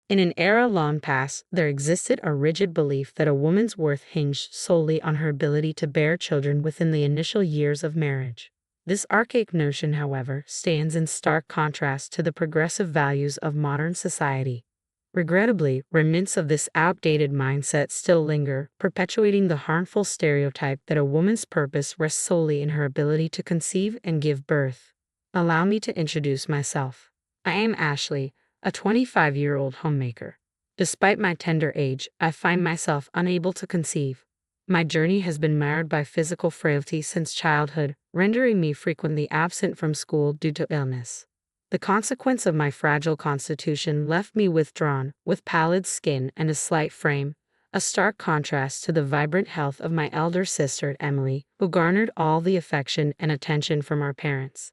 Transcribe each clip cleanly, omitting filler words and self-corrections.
In an era long past, there existed a rigid belief that a woman's worth hinged solely on her ability to bear children within the initial years of marriage. This archaic notion, however, stands in stark contrast to the progressive values of modern society. Regrettably, remnants of this outdated mindset still linger, perpetuating the harmful stereotype that a woman's purpose rests solely in her ability to conceive and give birth. Allow me to introduce myself. I am Ashley, a 25-year-old homemaker. Despite my tender age, I find myself unable to conceive. My journey has been marred by physical frailty since childhood, rendering me frequently absent from school due to illness. The consequence of my fragile constitution left me withdrawn, with pallid skin and a slight frame, a stark contrast to the vibrant health of my elder sister, Emily, who garnered all the affection and attention from our parents.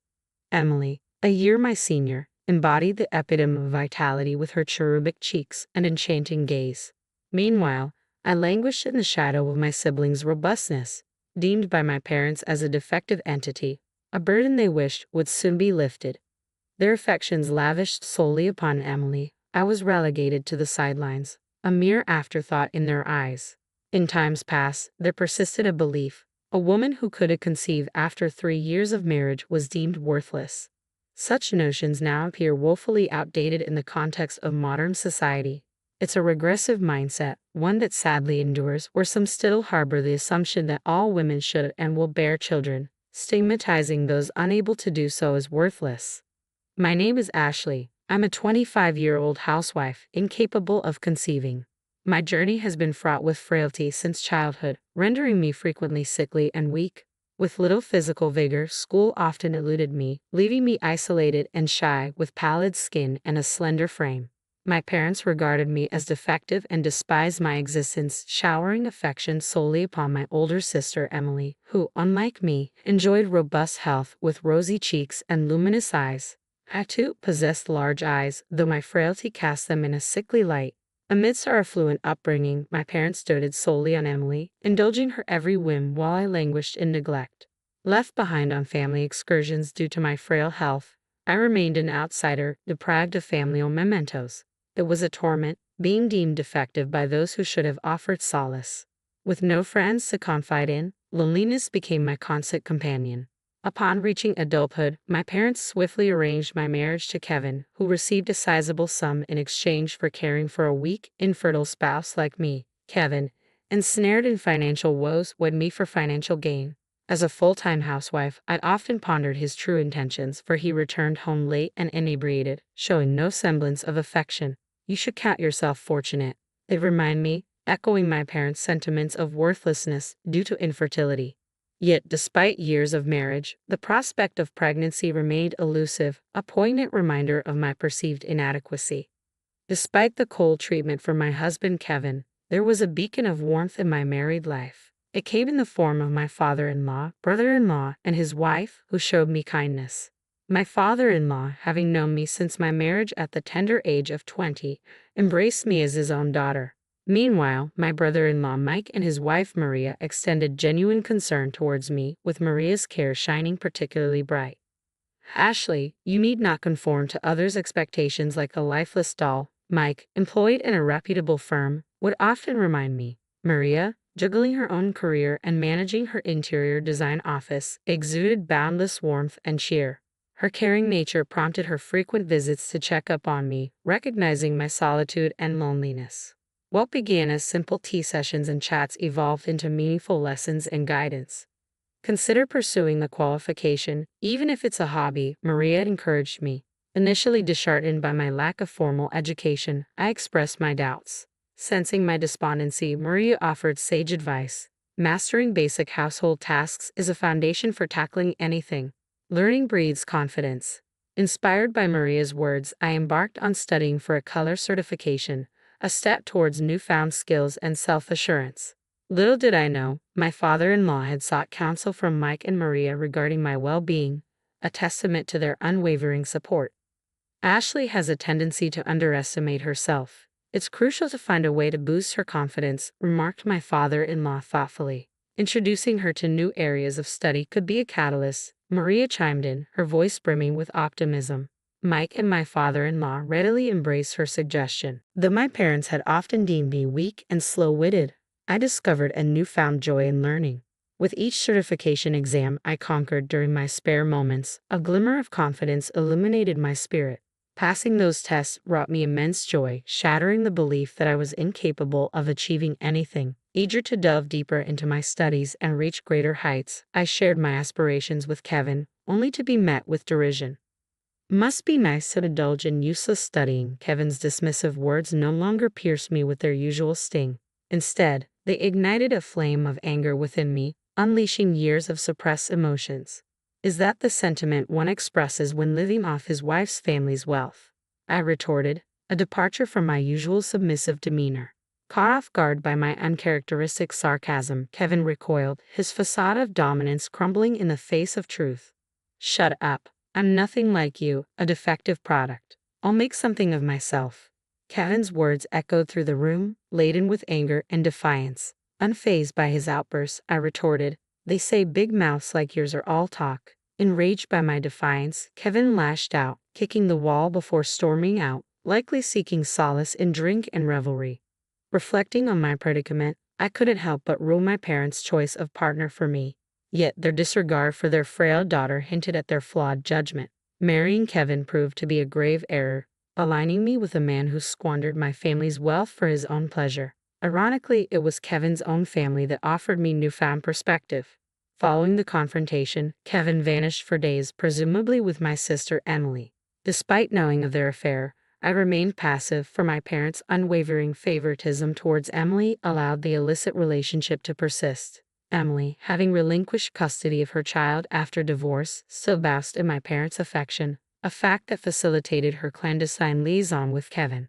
Emily, a year my senior, embodied the epitome of vitality with her cherubic cheeks and enchanting gaze. Meanwhile, I languished in the shadow of my siblings' robustness, deemed by my parents as a defective entity, a burden they wished would soon be lifted. Their affections lavished solely upon Emily, I was relegated to the sidelines, a mere afterthought in their eyes. In times past, there persisted a belief: a woman who could conceive after 3 years of marriage was deemed worthless. Such notions now appear woefully outdated in the context of modern society. It's a regressive mindset, one that sadly endures where some still harbor the assumption that all women should and will bear children, stigmatizing those unable to do so as worthless. My name is Ashley. I'm a 25-year-old housewife, incapable of conceiving. My journey has been fraught with frailty since childhood, rendering me frequently sickly and weak. With little physical vigor, school often eluded me, leaving me isolated and shy with pallid skin and a slender frame. My parents regarded me as defective and despised my existence, showering affection solely upon my older sister Emily, who, unlike me, enjoyed robust health with rosy cheeks and luminous eyes. I too possessed large eyes, though my frailty cast them in a sickly light. Amidst our affluent upbringing, my parents doted solely on Emily, indulging her every whim while I languished in neglect. Left behind on family excursions due to my frail health, I remained an outsider, deprived of familial mementos. It was a torment, being deemed defective by those who should have offered solace. With no friends to confide in, loneliness became my constant companion. Upon reaching adulthood, my parents swiftly arranged my marriage to Kevin, who received a sizable sum in exchange for caring for a weak, infertile spouse like me. Kevin, ensnared in financial woes, wed me for financial gain. As a full-time housewife, I'd often pondered his true intentions, for he returned home late and inebriated, showing no semblance of affection. You should count yourself fortunate, they'd remind me, echoing my parents' sentiments of worthlessness due to infertility. Yet, despite years of marriage, the prospect of pregnancy remained elusive, a poignant reminder of my perceived inadequacy. Despite the cold treatment from my husband Kevin, there was a beacon of warmth in my married life. It came in the form of my father-in-law, brother-in-law, and his wife, who showed me kindness. My father-in-law, having known me since my marriage at the tender age of 20, embraced me as his own daughter. Meanwhile, my brother-in-law Mike and his wife Maria extended genuine concern towards me, with Maria's care shining particularly bright. Ashley, you need not conform to others' expectations like a lifeless doll, Mike, employed in a reputable firm, would often remind me. Maria, juggling her own career and managing her interior design office, exuded boundless warmth and cheer. Her caring nature prompted her frequent visits to check up on me, recognizing my solitude and loneliness. What began as simple tea sessions and chats evolved into meaningful lessons and guidance. Consider pursuing the qualification, even if it's a hobby, Maria encouraged me. Initially disheartened by my lack of formal education, I expressed my doubts. Sensing my despondency, Maria offered sage advice. Mastering basic household tasks is a foundation for tackling anything. Learning breeds confidence. Inspired by Maria's words, I embarked on studying for a color certification, a step towards newfound skills and self-assurance. Little did I know, my father-in-law had sought counsel from Mike and Maria regarding my well-being, a testament to their unwavering support. Ashley has a tendency to underestimate herself. It's crucial to find a way to boost her confidence, remarked my father-in-law thoughtfully. Introducing her to new areas of study could be a catalyst, Maria chimed in, her voice brimming with optimism. Mike and my father-in-law readily embraced her suggestion. Though my parents had often deemed me weak and slow-witted, I discovered a newfound joy in learning. With each certification exam I conquered during my spare moments, a glimmer of confidence illuminated my spirit. Passing those tests brought me immense joy, shattering the belief that I was incapable of achieving anything. Eager to delve deeper into my studies and reach greater heights, I shared my aspirations with Kevin, only to be met with derision. Must be nice to indulge in useless studying. Kevin's dismissive words no longer pierced me with their usual sting. Instead, they ignited a flame of anger within me, unleashing years of suppressed emotions. Is that the sentiment one expresses when living off his wife's family's wealth? I retorted, a departure from my usual submissive demeanor. Caught off guard by my uncharacteristic sarcasm, Kevin recoiled, his facade of dominance crumbling in the face of truth. Shut up. I'm nothing like you, a defective product. I'll make something of myself. Kevin's words echoed through the room, laden with anger and defiance. Unfazed by his outbursts, I retorted, they say big mouths like yours are all talk. Enraged by my defiance, Kevin lashed out, kicking the wall before storming out, likely seeking solace in drink and revelry. Reflecting on my predicament, I couldn't help but rule my parents' choice of partner for me. Yet their disregard for their frail daughter hinted at their flawed judgment. Marrying Kevin proved to be a grave error, aligning me with a man who squandered my family's wealth for his own pleasure. Ironically, it was Kevin's own family that offered me newfound perspective. Following the confrontation, Kevin vanished for days, presumably with my sister Emily. Despite knowing of their affair, I remained passive, for my parents' unwavering favoritism towards Emily allowed the illicit relationship to persist. Emily, having relinquished custody of her child after divorce, still basked in my parents' affection, a fact that facilitated her clandestine liaison with Kevin.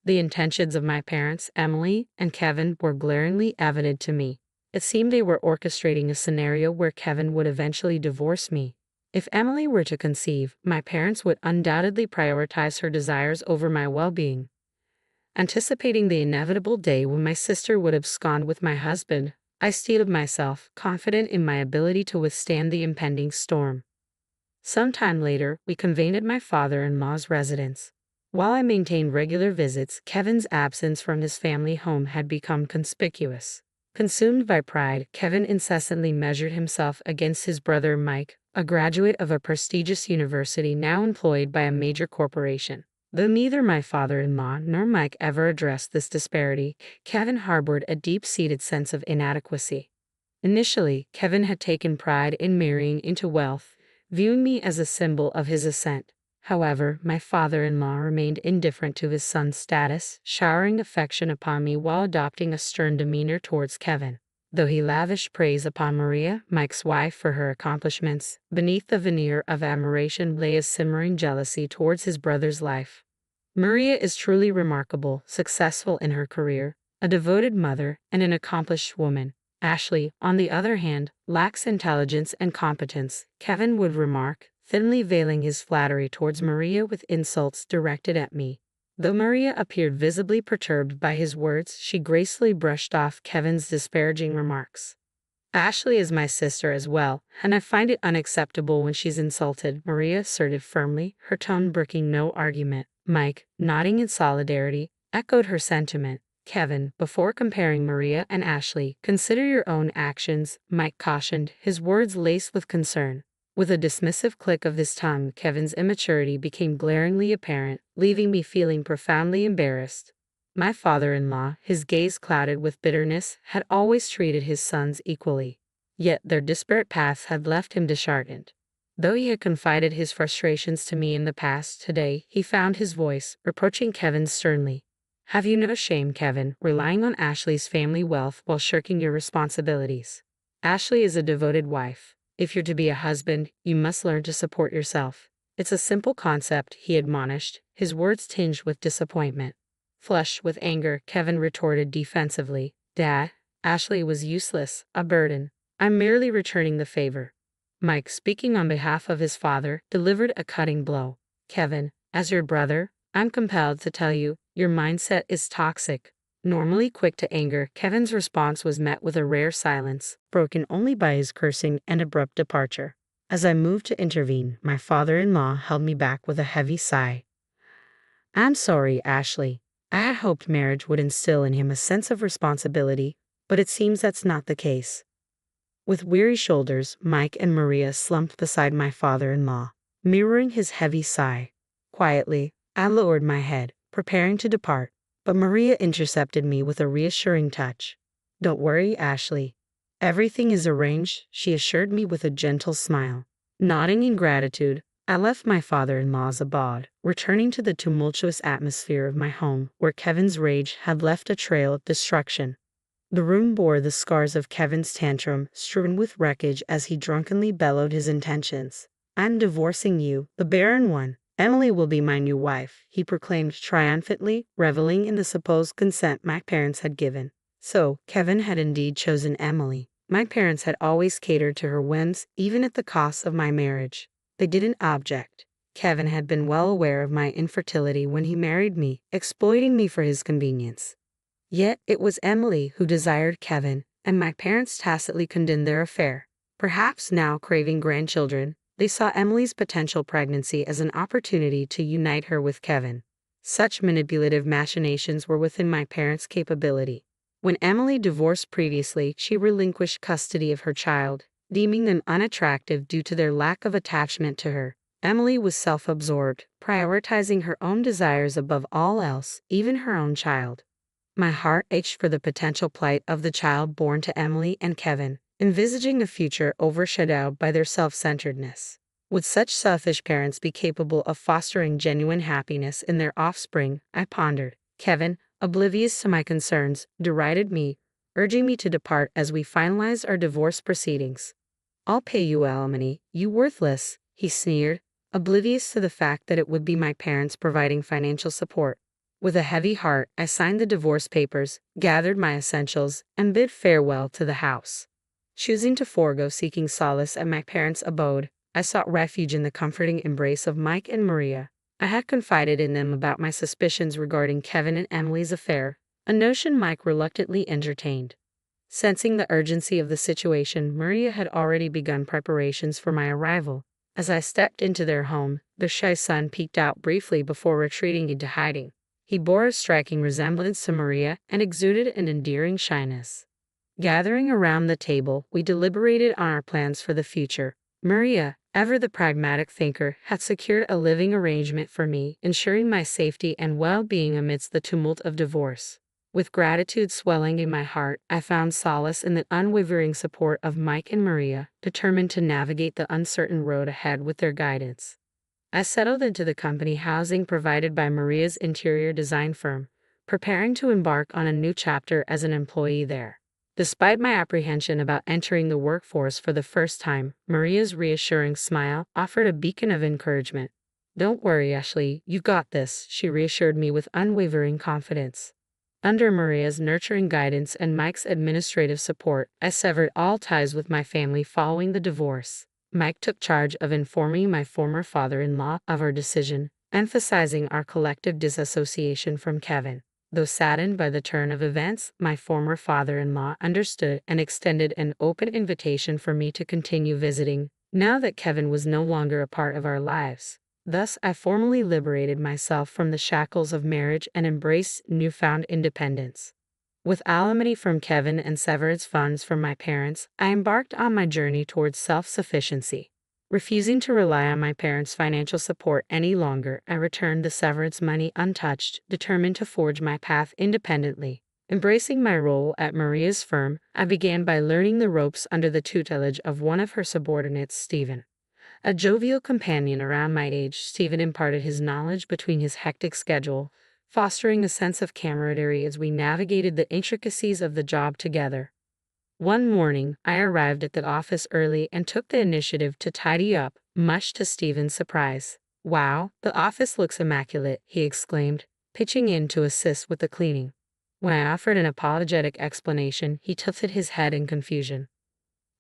The intentions of my parents, Emily and Kevin, were glaringly evident to me. It seemed they were orchestrating a scenario where Kevin would eventually divorce me. If Emily were to conceive, my parents would undoubtedly prioritize her desires over my well-being. Anticipating the inevitable day when my sister would abscond with my husband, I steeled myself, confident in my ability to withstand the impending storm. Some time later, we convened at my father-in-law's residence. While I maintained regular visits, Kevin's absence from his family home had become conspicuous. Consumed by pride, Kevin incessantly measured himself against his brother Mike, a graduate of a prestigious university now employed by a major corporation. Though neither my father-in-law nor Mike ever addressed this disparity, Kevin harbored a deep-seated sense of inadequacy. Initially, Kevin had taken pride in marrying into wealth, viewing me as a symbol of his ascent. However, my father-in-law remained indifferent to his son's status, showering affection upon me while adopting a stern demeanor towards Kevin. Though he lavished praise upon Maria, Mike's wife, for her accomplishments, beneath the veneer of admiration lay a simmering jealousy towards his brother's life. Maria is truly remarkable, successful in her career, a devoted mother, and an accomplished woman. Ashley, on the other hand, lacks intelligence and competence, Kevin would remark, thinly veiling his flattery towards Maria with insults directed at me. Though Maria appeared visibly perturbed by his words, she gracefully brushed off Kevin's disparaging remarks. Ashley is my sister as well, and I find it unacceptable when she's insulted, Maria asserted firmly, her tone brooking no argument. Mike, nodding in solidarity, echoed her sentiment. Kevin, before comparing Maria and Ashley, consider your own actions, Mike cautioned, his words laced with concern. With a dismissive click of his tongue, Kevin's immaturity became glaringly apparent, leaving me feeling profoundly embarrassed. My father-in-law, his gaze clouded with bitterness, had always treated his sons equally. Yet their disparate paths had left him disheartened. Though he had confided his frustrations to me in the past, today he found his voice, reproaching Kevin sternly. Have you no shame, Kevin, relying on Ashley's family wealth while shirking your responsibilities? Ashley is a devoted wife. If you're to be a husband, you must learn to support yourself. It's a simple concept, he admonished, his words tinged with disappointment. Flushed with anger, Kevin retorted defensively, Dad, Ashley was useless, a burden. I'm merely returning the favor. Mike, speaking on behalf of his father, delivered a cutting blow. Kevin, as your brother, I'm compelled to tell you, your mindset is toxic. Normally quick to anger, Kevin's response was met with a rare silence, broken only by his cursing and abrupt departure. As I moved to intervene, my father-in-law held me back with a heavy sigh. I'm sorry, Ashley. I had hoped marriage would instill in him a sense of responsibility, but it seems that's not the case. With weary shoulders, Mike and Maria slumped beside my father-in-law, mirroring his heavy sigh. Quietly, I lowered my head, preparing to depart, but Maria intercepted me with a reassuring touch. Don't worry, Ashley. Everything is arranged, she assured me with a gentle smile. Nodding in gratitude, I left my father-in-law's abode, returning to the tumultuous atmosphere of my home, where Kevin's rage had left a trail of destruction. The room bore the scars of Kevin's tantrum, strewn with wreckage as he drunkenly bellowed his intentions. I'm divorcing you, the barren one. Emily will be my new wife, he proclaimed triumphantly, reveling in the supposed consent my parents had given. So, Kevin had indeed chosen Emily. My parents had always catered to her whims, even at the cost of my marriage. They didn't object. Kevin had been well aware of my infertility when he married me, exploiting me for his convenience. Yet it was Emily who desired Kevin, and my parents tacitly condoned their affair. Perhaps now craving grandchildren, they saw Emily's potential pregnancy as an opportunity to unite her with Kevin. Such manipulative machinations were within my parents' capability. When Emily divorced previously, she relinquished custody of her child, deeming them unattractive due to their lack of attachment to her. Emily was self-absorbed, prioritizing her own desires above all else, even her own child. My heart ached for the potential plight of the child born to Emily and Kevin, envisaging a future overshadowed by their self-centeredness. Would such selfish parents be capable of fostering genuine happiness in their offspring? I pondered. Kevin, oblivious to my concerns, derided me, urging me to depart as we finalized our divorce proceedings. I'll pay you alimony, you worthless, he sneered, oblivious to the fact that it would be my parents providing financial support. With a heavy heart, I signed the divorce papers, gathered my essentials, and bid farewell to the house. Choosing to forego seeking solace at my parents' abode, I sought refuge in the comforting embrace of Mike and Maria. I had confided in them about my suspicions regarding Kevin and Emily's affair, a notion Mike reluctantly entertained. Sensing the urgency of the situation, Maria had already begun preparations for my arrival. As I stepped into their home, the shy son peeked out briefly before retreating into hiding. He bore a striking resemblance to Maria and exuded an endearing shyness. Gathering around the table, we deliberated on our plans for the future. Maria, ever the pragmatic thinker, had secured a living arrangement for me, ensuring my safety and well-being amidst the tumult of divorce. With gratitude swelling in my heart, I found solace in the unwavering support of Mike and Maria, determined to navigate the uncertain road ahead with their guidance. I settled into the company housing provided by Maria's interior design firm, preparing to embark on a new chapter as an employee there. Despite my apprehension about entering the workforce for the first time, Maria's reassuring smile offered a beacon of encouragement. Don't worry, Ashley, you got this, she reassured me with unwavering confidence. Under Maria's nurturing guidance and Mike's administrative support, I severed all ties with my family following the divorce. Mike took charge of informing my former father-in-law of our decision, emphasizing our collective disassociation from Kevin. Though saddened by the turn of events, my former father-in-law understood and extended an open invitation for me to continue visiting, now that Kevin was no longer a part of our lives. Thus, I formally liberated myself from the shackles of marriage and embraced newfound independence. With alimony from Kevin and severance funds from my parents, I embarked on my journey towards self-sufficiency. Refusing to rely on my parents' financial support any longer, I returned the severance money untouched, determined to forge my path independently. Embracing my role at Maria's firm, I began by learning the ropes under the tutelage of one of her subordinates, Stephen. A jovial companion around my age, Stephen imparted his knowledge between his hectic schedule, fostering a sense of camaraderie as we navigated the intricacies of the job together. One morning, I arrived at the office early and took the initiative to tidy up, much to Stephen's surprise. "Wow, the office looks immaculate," he exclaimed, pitching in to assist with the cleaning. When I offered an apologetic explanation, he tilted his head in confusion.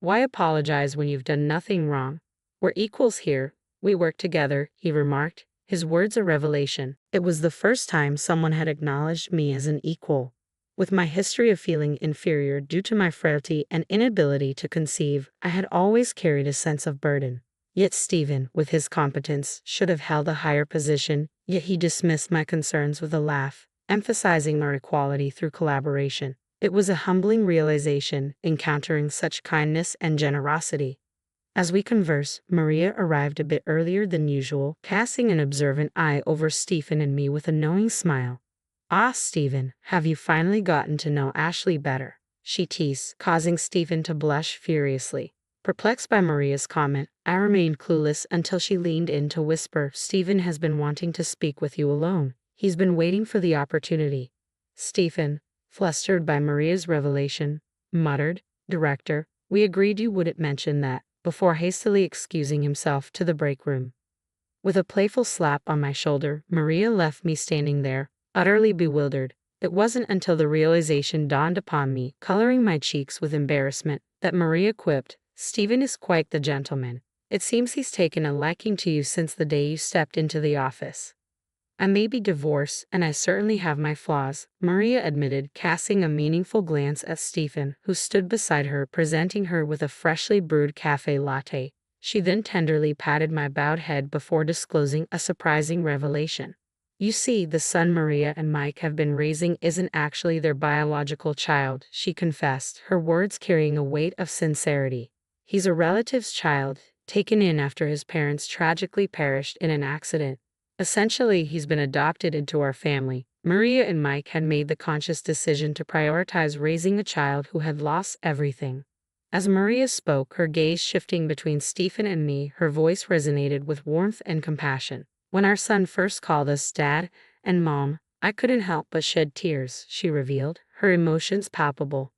"Why apologize when you've done nothing wrong? We're equals here. We work together," he remarked, his words a revelation. It was the first time someone had acknowledged me as an equal. With my history of feeling inferior due to my frailty and inability to conceive, I had always carried a sense of burden. Yet Stephen, with his competence, should have held a higher position, yet he dismissed my concerns with a laugh, emphasizing our equality through collaboration. It was a humbling realization, encountering such kindness and generosity. As we converse, Maria arrived a bit earlier than usual, casting an observant eye over Stephen and me with a knowing smile. "Ah, Stephen, have you finally gotten to know Ashley better?" she teased, causing Stephen to blush furiously. Perplexed by Maria's comment, I remained clueless until she leaned in to whisper, "Stephen has been wanting to speak with you alone. He's been waiting for the opportunity." Stephen, flustered by Maria's revelation, muttered, "Director, we agreed you wouldn't mention that," before hastily excusing himself to the break room. With a playful slap on my shoulder, Maria left me standing there, utterly bewildered. It wasn't until the realization dawned upon me, coloring my cheeks with embarrassment, that Maria quipped, "Stephen is quite the gentleman. It seems he's taken a liking to you since the day you stepped into the office." "I may be divorced, and I certainly have my flaws," Maria admitted, casting a meaningful glance at Stephen, who stood beside her, presenting her with a freshly brewed cafe latte. She then tenderly patted my bowed head before disclosing a surprising revelation. "You see, the son Maria and Mike have been raising isn't actually their biological child," she confessed, her words carrying a weight of sincerity. "He's a relative's child, taken in after his parents tragically perished in an accident. Essentially, he's been adopted into our family." Maria and Mike had made the conscious decision to prioritize raising a child who had lost everything. As Maria spoke, her gaze shifting between Stephen and me, her voice resonated with warmth and compassion. "When our son first called us Dad and Mom, I couldn't help but shed tears," she revealed, her emotions palpable.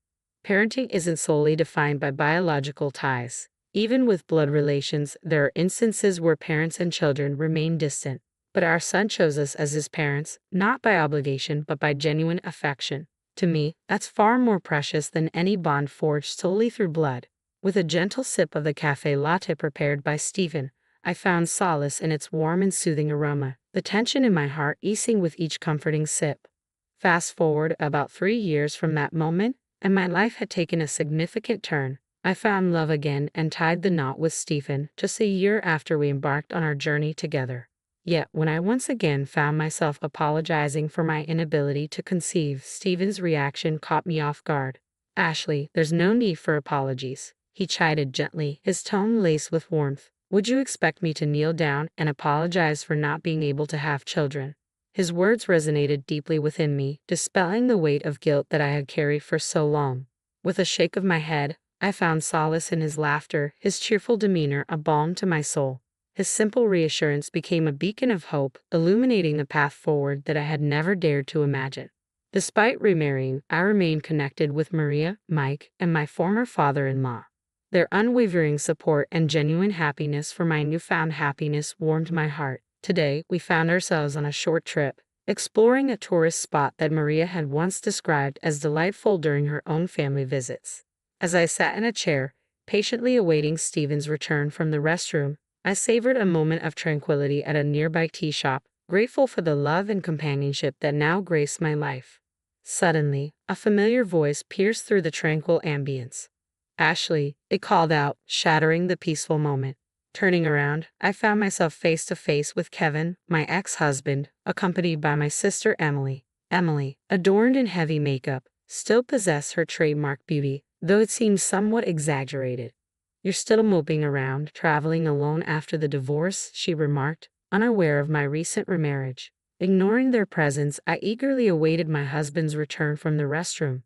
"Parenting isn't solely defined by biological ties. Even with blood relations, there are instances where parents and children remain distant. But our son chose us as his parents, not by obligation but by genuine affection. To me, that's far more precious than any bond forged solely through blood." With a gentle sip of the cafe latte prepared by Stephen, I found solace in its warm and soothing aroma, the tension in my heart easing with each comforting sip. Fast forward about 3 years from that moment, and my life had taken a significant turn. I found love again and tied the knot with Stephen just a year after we embarked on our journey together. Yet, when I once again found myself apologizing for my inability to conceive, Stephen's reaction caught me off guard. "Ashley, there's no need for apologies," he chided gently, his tone laced with warmth. "Would you expect me to kneel down and apologize for not being able to have children?" His words resonated deeply within me, dispelling the weight of guilt that I had carried for so long. With a shake of my head, I found solace in his laughter, his cheerful demeanor a balm to my soul. His simple reassurance became a beacon of hope, illuminating the path forward that I had never dared to imagine. Despite remarrying, I remained connected with Maria, Mike, and my former father-in-law. Their unwavering support and genuine happiness for my newfound happiness warmed my heart. Today, we found ourselves on a short trip, exploring a tourist spot that Maria had once described as delightful during her own family visits. As I sat in a chair, patiently awaiting Stephen's return from the restroom, I savored a moment of tranquility at a nearby tea shop, grateful for the love and companionship that now graced my life. Suddenly, a familiar voice pierced through the tranquil ambience. "Ashley," it called out, shattering the peaceful moment. Turning around, I found myself face to face with Kevin, my ex-husband, accompanied by my sister Emily. Emily, adorned in heavy makeup, still possessed her trademark beauty, though it seemed somewhat exaggerated. "You're still moping around, traveling alone after the divorce," she remarked, unaware of my recent remarriage. Ignoring their presence, I eagerly awaited my husband's return from the restroom.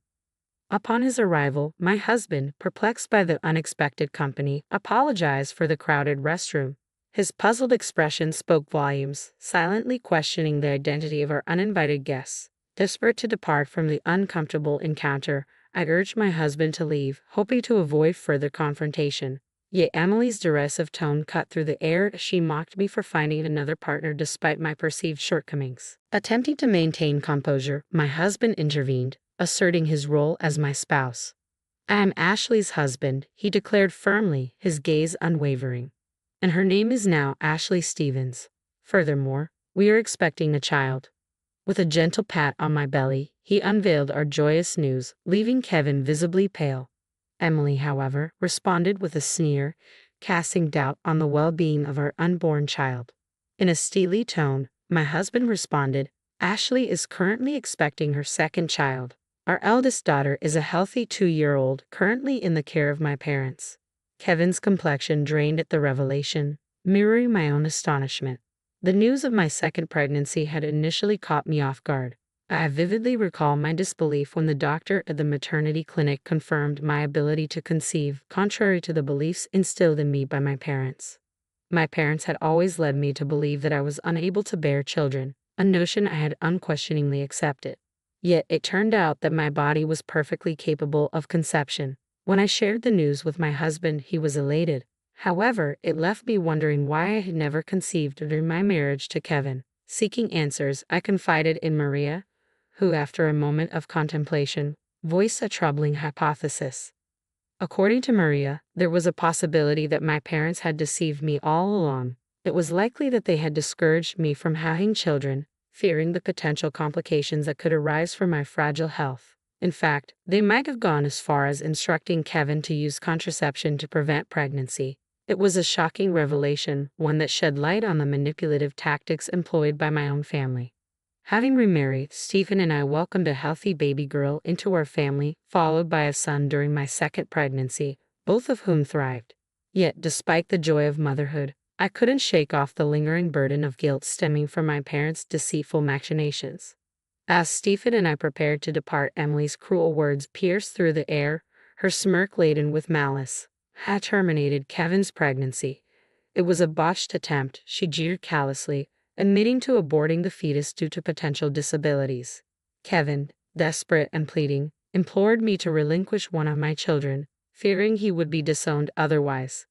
Upon his arrival, my husband, perplexed by the unexpected company, apologized for the crowded restroom. His puzzled expression spoke volumes, silently questioning the identity of our uninvited guests. Desperate to depart from the uncomfortable encounter, I urged my husband to leave, hoping to avoid further confrontation. Yet Emily's derisive tone cut through the air as she mocked me for finding another partner despite my perceived shortcomings. Attempting to maintain composure, my husband intervened, asserting his role as my spouse. "I am Ashley's husband," he declared firmly, his gaze unwavering. "And her name is now Ashley Stevens. Furthermore, we are expecting a child." With a gentle pat on my belly, he unveiled our joyous news, leaving Kevin visibly pale. Emily, however, responded with a sneer, casting doubt on the well-being of our unborn child. In a steely tone, my husband responded, "Ashley is currently expecting her second child. Our eldest daughter is a healthy 2-year-old currently in the care of my parents." Kevin's complexion drained at the revelation, mirroring my own astonishment. The news of my second pregnancy had initially caught me off guard. I vividly recall my disbelief when the doctor at the maternity clinic confirmed my ability to conceive, contrary to the beliefs instilled in me by my parents. My parents had always led me to believe that I was unable to bear children, a notion I had unquestioningly accepted. Yet it turned out that my body was perfectly capable of conception. When I shared the news with my husband, he was elated. However, it left me wondering why I had never conceived during my marriage to Kevin. Seeking answers, I confided in Maria, who, after a moment of contemplation, voiced a troubling hypothesis. According to Maria, there was a possibility that my parents had deceived me all along. It was likely that they had discouraged me from having children, fearing the potential complications that could arise from my fragile health. In fact, they might have gone as far as instructing Kevin to use contraception to prevent pregnancy. It was a shocking revelation, one that shed light on the manipulative tactics employed by my own family. Having remarried, Stephen and I welcomed a healthy baby girl into our family, followed by a son during my second pregnancy, both of whom thrived. Yet, despite the joy of motherhood, I couldn't shake off the lingering burden of guilt stemming from my parents' deceitful machinations. As Stephen and I prepared to depart, Emily's cruel words pierced through the air, her smirk laden with malice. Had terminated Kevin's pregnancy. It was a botched attempt, she jeered callously, admitting to aborting the fetus due to potential disabilities. Kevin, desperate and pleading, implored me to relinquish one of my children, fearing he would be disowned otherwise.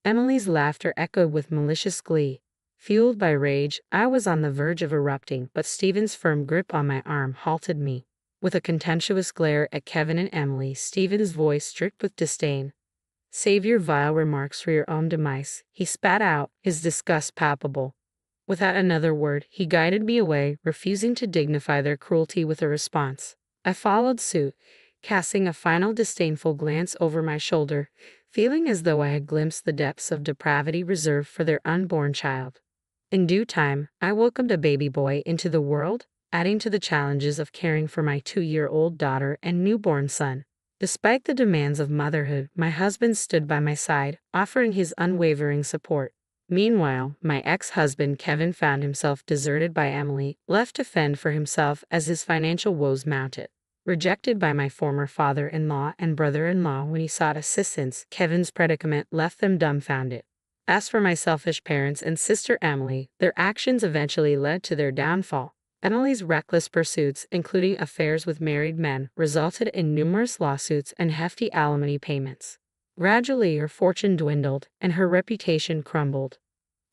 Emily's laughter echoed with malicious glee. Fueled by rage, I was on the verge of erupting, but Stephen's firm grip on my arm halted me. With a contemptuous glare at Kevin and Emily, Stephen's voice dripped with disdain. "Save your vile remarks for your own demise," he spat out, his disgust palpable. Without another word, he guided me away, refusing to dignify their cruelty with a response. I followed suit, casting a final disdainful glance over my shoulder, feeling as though I had glimpsed the depths of depravity reserved for their unborn child. In due time, I welcomed a baby boy into the world, adding to the challenges of caring for my 2-year-old daughter and newborn son. Despite the demands of motherhood, my husband stood by my side, offering his unwavering support. Meanwhile, my ex-husband Kevin found himself deserted by Emily, left to fend for himself as his financial woes mounted. Rejected by my former father-in-law and brother-in-law when he sought assistance, Kevin's predicament left them dumbfounded. As for my selfish parents and sister Emily, their actions eventually led to their downfall. Emily's reckless pursuits, including affairs with married men, resulted in numerous lawsuits and hefty alimony payments. Gradually, her fortune dwindled, and her reputation crumbled.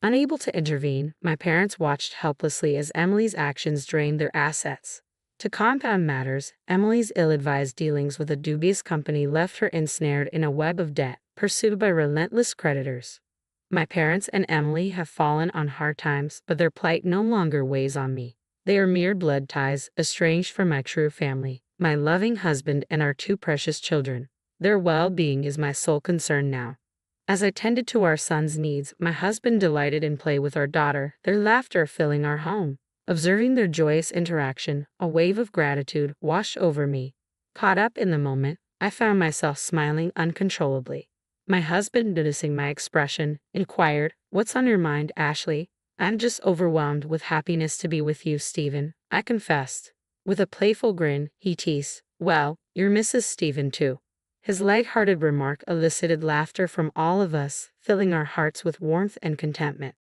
Unable to intervene, my parents watched helplessly as Emily's actions drained their assets. To compound matters, Emily's ill-advised dealings with a dubious company left her ensnared in a web of debt, pursued by relentless creditors. My parents and Emily have fallen on hard times, but their plight no longer weighs on me. They are mere blood ties, estranged from my true family, my loving husband and our 2 precious children. Their well-being is my sole concern now. As I tended to our son's needs, my husband delighted in play with our daughter, their laughter filling our home. Observing their joyous interaction, a wave of gratitude washed over me. Caught up in the moment, I found myself smiling uncontrollably. My husband, noticing my expression, inquired, "What's on your mind, Ashley?" "I'm just overwhelmed with happiness to be with you, Stephen," I confessed. With a playful grin, he teased, "Well, you're Mrs. Stephen too." His light-hearted remark elicited laughter from all of us, filling our hearts with warmth and contentment.